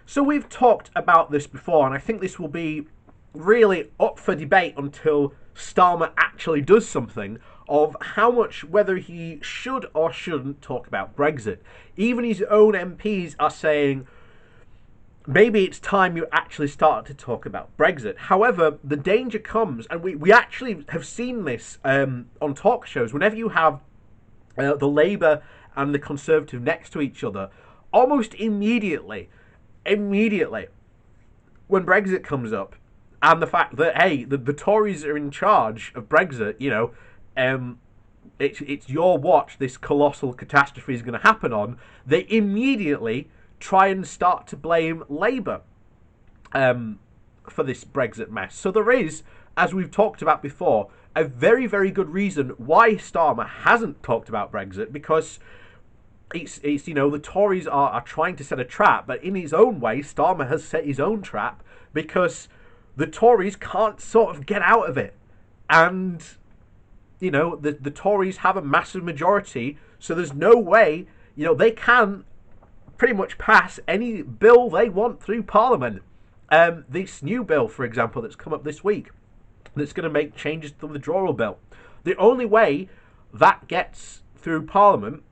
So we've talked about this before, and I think this will be really up for debate until Starmer actually does something of how much whether he should or shouldn't talk about Brexit. Even his own MPs are saying maybe it's time you actually start to talk about Brexit. However, the danger comes, and we actually have seen this on talk shows, whenever you have the Labour and the Conservative next to each other, almost immediately, when Brexit comes up, and the fact that, hey, the Tories are in charge of Brexit, it's your watch this colossal catastrophe is going to happen on, they immediately try and start to blame Labour for this Brexit mess. So there is, as we've talked about before, a very, very good reason why Starmer hasn't talked about Brexit, because it's the Tories are trying to set a trap, but in his own way, Starmer has set his own trap, because the Tories can't sort of get out of it. And, the Tories have a massive majority, so there's no way, they can pretty much pass any bill they want through Parliament. This new bill, for example, that's come up this week, that's going to make changes to the withdrawal bill. The only way that gets through Parliament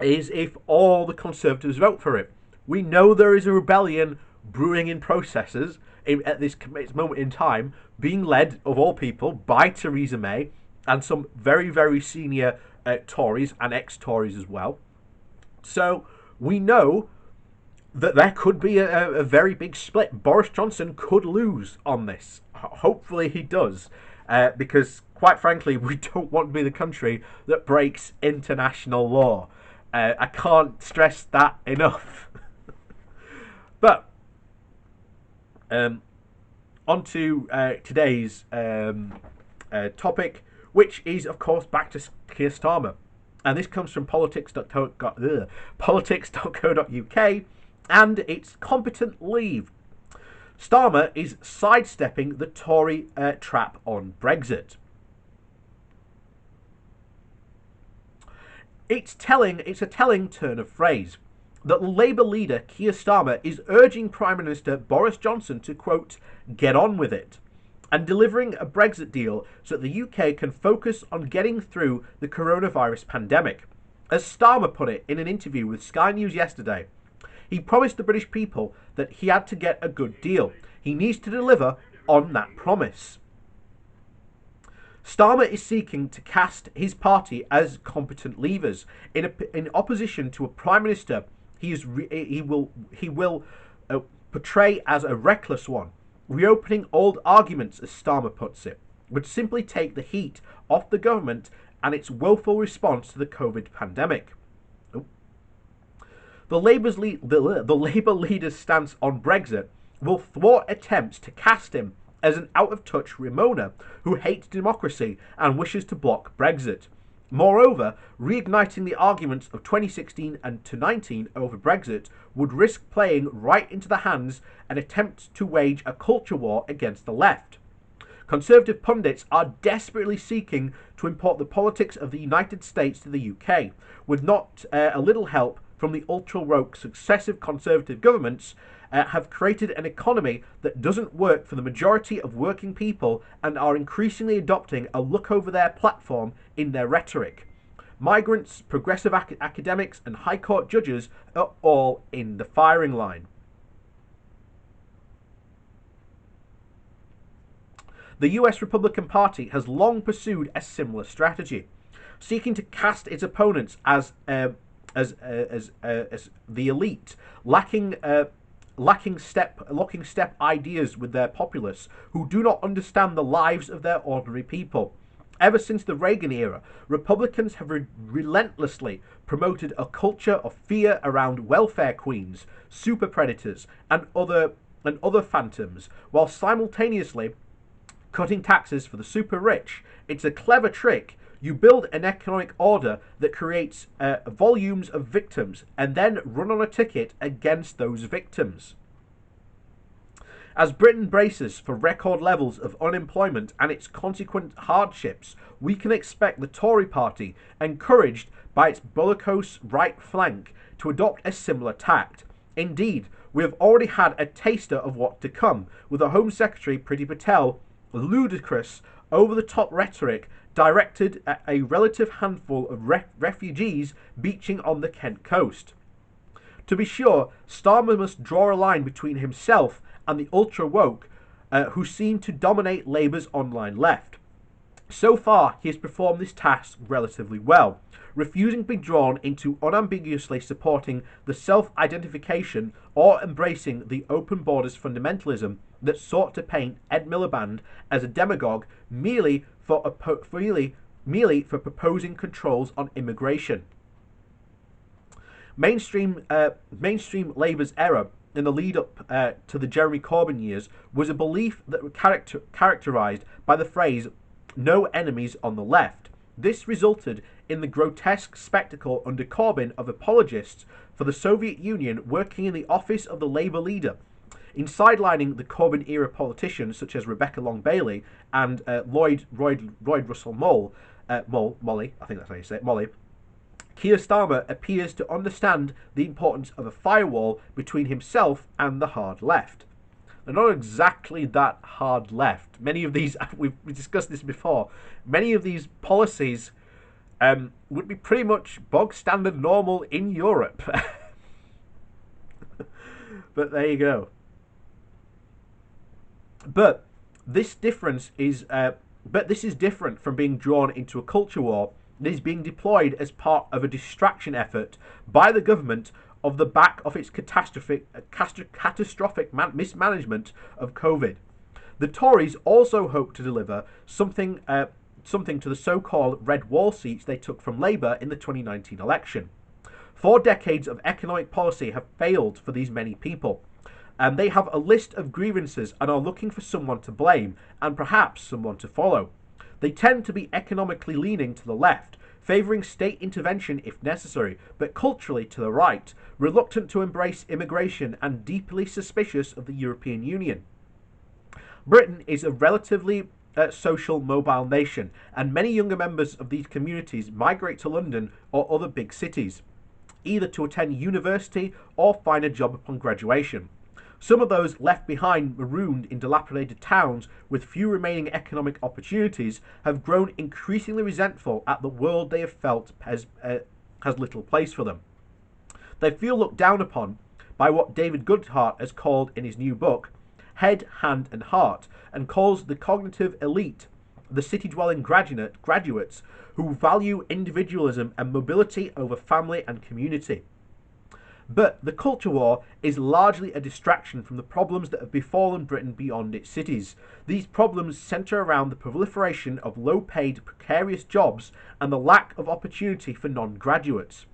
is if all the Conservatives vote for it. We know there is a rebellion brewing in processes at this moment in time, being led, of all people, by Theresa May and some very, very senior Tories and ex-Tories as well. So we know that there could be a very big split. Boris Johnson could lose on this. Hopefully he does, because, quite frankly, we don't want to be the country that breaks international law. I can't stress that enough. But on to today's topic, which is, of course, back to Keir Starmer. And this comes from politics.co.uk, and it's competent leave. Starmer is sidestepping the Tory trap on Brexit. It's a telling turn of phrase that Labour leader Keir Starmer is urging Prime Minister Boris Johnson to, quote, get on with it, and delivering a Brexit deal so that the UK can focus on getting through the coronavirus pandemic. As Starmer put it in an interview with Sky News yesterday, he promised the British people that he had to get a good deal. He needs to deliver on that promise. Starmer is seeking to cast his party as competent leavers in opposition to a prime minister he will portray as a reckless one. Reopening old arguments, as Starmer puts it, would simply take the heat off the government and its woeful response to the COVID pandemic. The Labour leader's stance on Brexit will thwart attempts to cast him as an out-of-touch Remoaner who hates democracy and wishes to block Brexit. Moreover, reigniting the arguments of 2016 and 2019 over Brexit would risk playing right into the hands and attempt to wage a culture war against the left. Conservative pundits are desperately seeking to import the politics of the United States to the UK, with not a little help from the ultra-woke successive Conservative governments have created an economy that doesn't work for the majority of working people and are increasingly adopting a look-over-there platform in their rhetoric. Migrants, progressive academics and High Court judges are all in the firing line. The US Republican Party has long pursued a similar strategy, seeking to cast its opponents as the elite, locking step ideas with their populace, who do not understand the lives of their ordinary people. Ever since the Reagan era, Republicans have relentlessly promoted a culture of fear around welfare queens, super predators, and other phantoms, while simultaneously cutting taxes for the super rich. It's a clever trick. You build an economic order that creates volumes of victims and then run on a ticket against those victims. As Britain braces for record levels of unemployment and its consequent hardships, we can expect the Tory party, encouraged by its bellicose right flank, to adopt a similar tact. Indeed, We have already had a taster of what to come, with the Home Secretary Priti Patel ludicrous, over-the-top rhetoric directed at a relative handful of refugees beaching on the Kent coast. To be sure, Starmer must draw a line between himself and the ultra-woke who seem to dominate Labour's online left. So far, he has performed this task relatively well, refusing to be drawn into unambiguously supporting the self-identification or embracing the open borders fundamentalism that sought to paint Ed Miliband as a demagogue merely for proposing controls on immigration. Mainstream Labour's error in the lead-up to the Jeremy Corbyn years was a belief that was characterised by the phrase "no enemies on the left." This resulted in the grotesque spectacle under Corbyn of apologists for the Soviet Union working in the office of the Labour leader, in sidelining the Corbyn-era politicians such as Rebecca Long-Bailey and Lloyd Russell Molly, I think that's how you say it, Molly. Keir Starmer appears to understand the importance of a firewall between himself and the hard left. They're not exactly that hard left. Many of these, we've discussed this before, many of these policies would be pretty much bog standard normal in Europe. But there you go. But this is different from being drawn into a culture war that is being deployed as part of a distraction effort by the government of the back of its catastrophic mismanagement of COVID. The Tories also hope to deliver something to the so-called red wall seats they took from Labour in the 2019 election. 4 decades of economic policy have failed for these many people, and they have a list of grievances and are looking for someone to blame and perhaps someone to follow. They tend to be economically leaning to the left, favouring state intervention if necessary, but culturally to the right, reluctant to embrace immigration and deeply suspicious of the European Union. Britain is a relatively social mobile nation, and many younger members of these communities migrate to London or other big cities, either to attend university or find a job upon graduation. Some of those left behind, marooned in dilapidated towns with few remaining economic opportunities, have grown increasingly resentful at the world they have felt has little place for them. They feel looked down upon by what David Goodhart has called in his new book, Head, Hand and Heart, and calls the cognitive elite, the city-dwelling graduates who value individualism and mobility over family and community. But the culture war is largely a distraction from the problems that have befallen Britain beyond its cities. These problems centre around the proliferation of low-paid, precarious jobs and the lack of opportunity for non-graduates.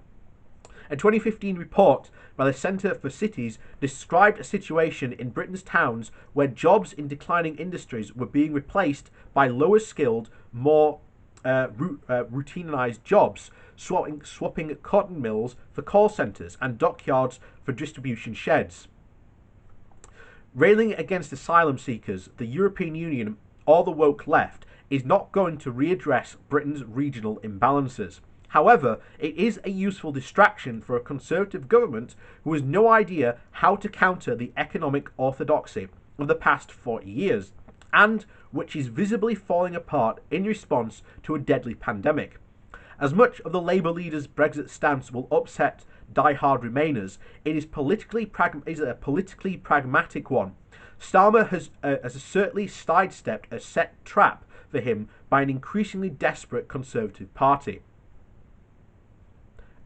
A 2015 report by the Centre for Cities described a situation in Britain's towns where jobs in declining industries were being replaced by lower-skilled, more routinized jobs, swapping cotton mills for call centres and dockyards for distribution sheds. Railing against asylum seekers, the European Union, or the woke left, is not going to readdress Britain's regional imbalances. However, it is a useful distraction for a Conservative government who has no idea how to counter the economic orthodoxy of the past 40 years, and which is visibly falling apart in response to a deadly pandemic. As much of the Labour leader's Brexit stance will upset die-hard Remainers, it is a politically pragmatic one. Starmer has certainly sidestepped a set trap for him by an increasingly desperate Conservative Party.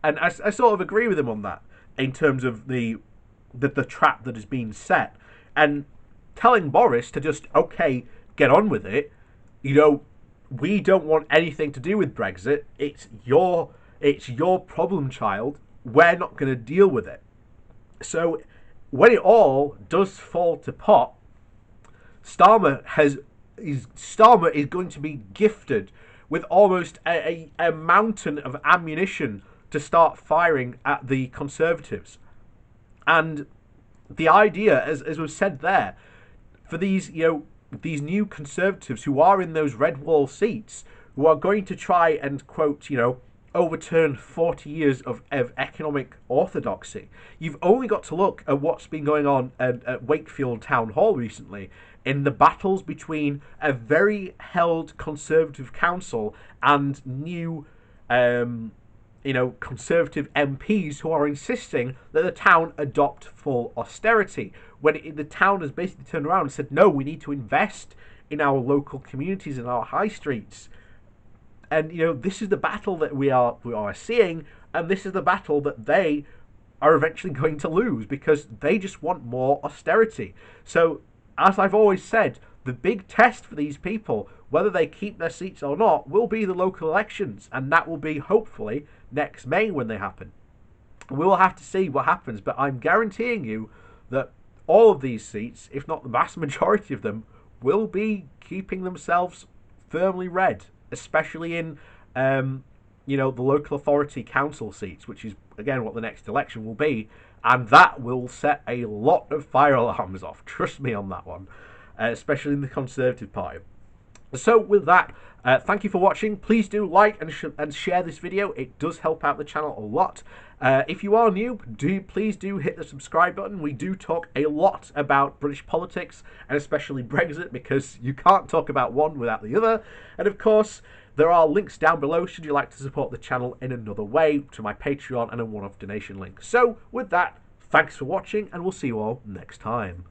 And I sort of agree with him on that, in terms of the trap that has been set. And telling Boris to just, okay, get on with it, we don't want anything to do with Brexit. It's your problem, child. We're not going to deal with it. So when it all does fall to pot, Starmer is going to be gifted with almost a mountain of ammunition to start firing at the Conservatives. And the idea, as was said there, for these new Conservatives who are in those red wall seats, who are going to try and, quote, overturn 40 years of economic orthodoxy. You've only got to look at what's been going on at Wakefield Town Hall recently in the battles between a very held Conservative council and new Conservative MPs who are insisting that the town adopt full austerity, when the town has basically turned around and said, no, we need to invest in our local communities and our high streets. And, this is the battle that we are seeing, and this is the battle that they are eventually going to lose, because they just want more austerity. So, as I've always said, the big test for these people, whether they keep their seats or not, will be the local elections, and that will be, hopefully, next May when they happen. We will have to see what happens, but I'm guaranteeing you that all of these seats, if not the vast majority of them, will be keeping themselves firmly red, especially in the local authority council seats, which is again what the next election will be, and that will set a lot of fire alarms off. Trust me on that one, especially in the Conservative Party. So with that, thank you for watching. Please do like and share this video. It does help out the channel a lot. If you are new, please do hit the subscribe button. We do talk a lot about British politics, and especially Brexit, because you can't talk about one without the other. And of course, there are links down below should you like to support the channel in another way, to my Patreon and a one-off donation link. So with that, thanks for watching, and we'll see you all next time.